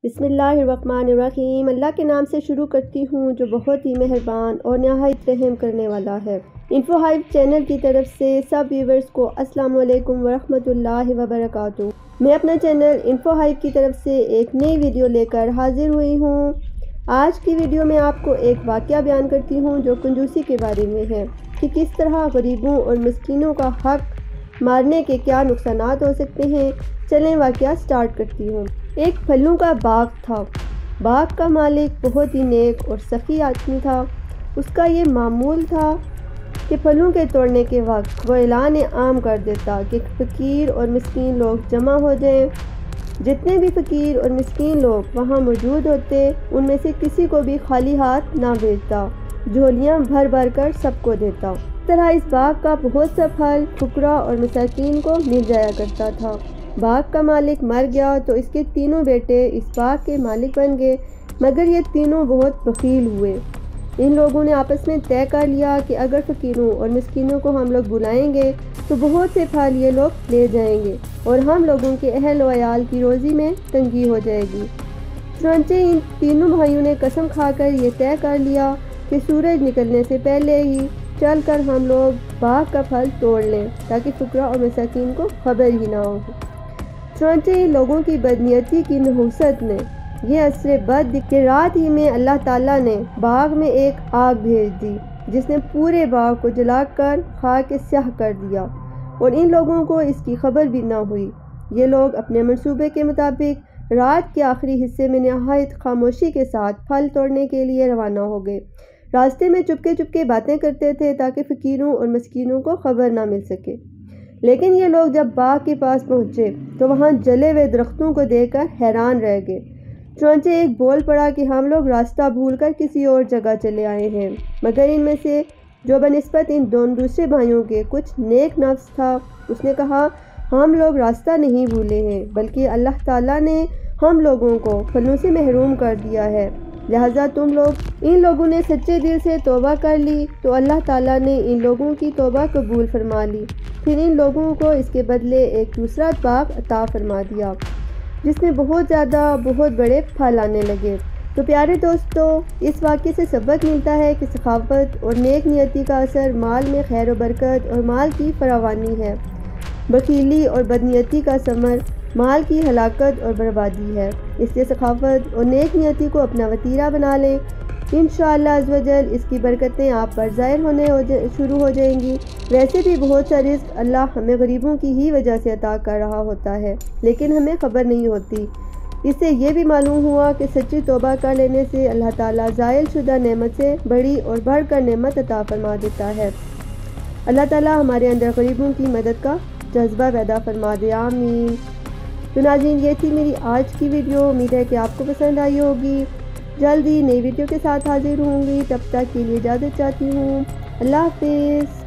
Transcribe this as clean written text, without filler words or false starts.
بسم اللہ الرحمن الرحیم۔ اللہ کے نام سے شروع کرتی ہوں جو بہت ہی مہربان اور نہایت رحم کرنے والا ہے۔ انفو ہائیو چینل کی طرف سے سب ویورز کو السلام علیکم ورحمۃ اللہ وبرکاتہ۔ میں اپنا چینل انفو ہائیو کی طرف سے ایک نئی ویڈیو لے کر حاضر ہوئی ہوں۔ آج کی ویڈیو میں آپ کو ایک واقعہ بیان کرتی ہوں جو کنجوسی کے بارے میں ہے کہ کس طرح غریبوں اور مسکینوں کا حق مارنے کے کیا نقصانات ہو سکتے ہیں۔ چلیں واقعہ سٹارٹ کرتی ہوں۔ ایک پھلوں کا باغ تھا۔ باغ کا مالک بہت ہی نیک اور سخی آدمی تھا۔ اس کا یہ معمول تھا کہ پھلوں کے توڑنے کے وقت وہ اعلان عام کر دیتا کہ فقیر اور مسکین لوگ جمع ہو جائیں۔ جتنے بھی فقیر اور مسکین لوگ وہاں موجود ہوتے ان میں سے کسی کو بھی خالی ہاتھ نہ بھیجتا، جھولیاں بھر بھر کر سب کو دیتا۔ اس طرح اس باغ کا بہت سا پھل فقراء اور مساکین کو مل جایا کرتا تھا۔ باغ کا مالک مر گیا تو اس کے تینوں بیٹے اس باغ کے مالک بن گئے، مگر یہ تینوں بہت بخیل ہوئے۔ ان لوگوں نے آپس میں طے کر لیا کہ اگر فقیروں اور مسکینوں کو ہم لوگ بلائیں گے تو بہت سے پھل یہ لوگ لے جائیں گے اور ہم لوگوں کے اہل و عیال کی روزی میں تنگی ہو جائے گی۔ چنانچہ ان تینوں بھائیوں نے قسم کھا کر یہ طے کر لیا کہ سورج نکلنے سے پہلے ہی چل کر ہم لوگ باغ کا پھل توڑ لیں تاکہ فقراء اور مساکین کو خبر ہی نہ ہو۔ چنانچہ ان لوگوں کی بدنیتی کی نحوست نے یہ اثر بد دی کہ رات ہی میں اللہ تعالیٰ نے باغ میں ایک آگ بھیج دی جس نے پورے باغ کو جلا کر خاک سیاہ کر دیا اور ان لوگوں کو اس کی خبر بھی نہ ہوئی۔ یہ لوگ اپنے منصوبے کے مطابق رات کے آخری حصے میں نہایت خاموشی کے ساتھ پھل توڑنے کے لیے روانہ ہو گئے۔ راستے میں چپکے چپکے باتیں کرتے تھے تاکہ فقیروں اور مسکینوں کو خبر نہ مل سکے۔ لیکن یہ لوگ جب باغ کے پاس پہنچے تو وہاں جلے ہوئے درختوں کو دیکھ کر حیران رہ گئے۔ چنانچہ ایک بول پڑا کہ ہم لوگ راستہ بھول کر کسی اور جگہ چلے آئے ہیں، مگر ان میں سے جو بنسبت ان دوسرے بھائیوں کے کچھ نیک نفس تھا اس نے کہا ہم لوگ راستہ نہیں بھولے ہیں بلکہ اللہ تعالیٰ نے ہم لوگوں کو پھلوں سے محروم کر دیا ہے، لہٰذا تم لوگ۔ ان لوگوں نے سچے دل سے توبہ کر لی تو اللہ تعالیٰ نے ان لوگوں کی توبہ قبول فرما لی۔ پھر ان لوگوں کو اس کے بدلے ایک دوسرا باغ عطا فرما دیا جس میں بہت زیادہ بہت بڑے پھل آنے لگے۔ تو پیارے دوستو، اس واقعے سے سبق ملتا ہے کہ سخاوت اور نیک نیتی کا اثر مال میں خیر و برکت اور مال کی فراوانی ہے۔ بخیلی اور بدنیتی کا ثمر مال کی ہلاکت اور بربادی ہے۔ اس لیے سخاوت اور نیک نیتی کو اپنا وتیرہ بنا لیں۔ انشاءاللہ عزوجل اس کی برکتیں آپ پر ظاہر ہونے شروع ہو جائیں گی۔ ویسے بھی بہت سا رزق اللہ ہمیں غریبوں کی ہی وجہ سے عطا کر رہا ہوتا ہے لیکن ہمیں خبر نہیں ہوتی۔ اس سے یہ بھی معلوم ہوا کہ سچی توبہ کر لینے سے اللہ تعالیٰ زائل شدہ نعمت سے بڑی اور بڑھ کر نعمت عطا فرما دیتا ہے۔ اللہ تعالیٰ ہمارے اندر غریبوں کی مدد کا جذبہ پیدا فرما دے، آمین۔ تو ناظرین، یہ تھی میری آج کی ویڈیو، امید ہے کہ آپ کو پسند آئی ہوگی۔ جلدی نئی ویڈیو کے ساتھ حاضر ہوں گی، تب تک کے لیے اجازت چاہتی ہوں۔ اللہ حافظ۔